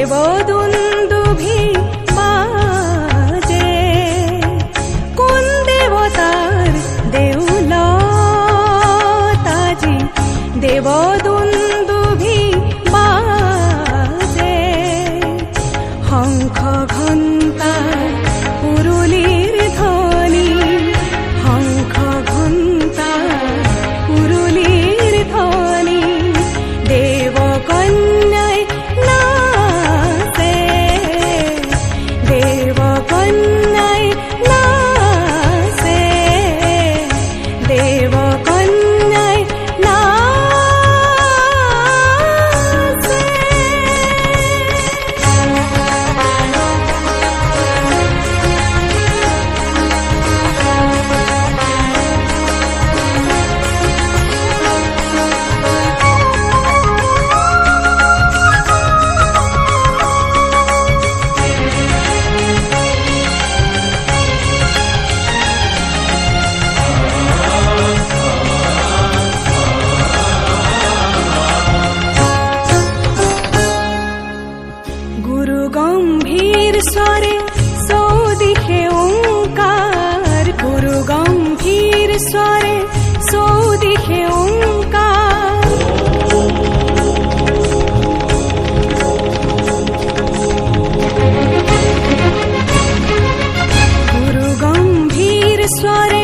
দেবদুন্দুভি বাজে কোন দেবতার দেউল তাজি দেবদুন্দুভি বাজে শঙ্খ ঘণ্টা পুরুলির ধ্বনি শঙ্খ ঘণ্টা পুরুলির ধ্বনি দেবকন্যায় নাচে দেবকন্যায় নাচে দেবকন্যায় নাচে गुरु गंभीर स्वरे सौदिखे ओंकार गुरु गंभीर स्वरे सौदिखे ओंकार गुरु गंभीर स्वरे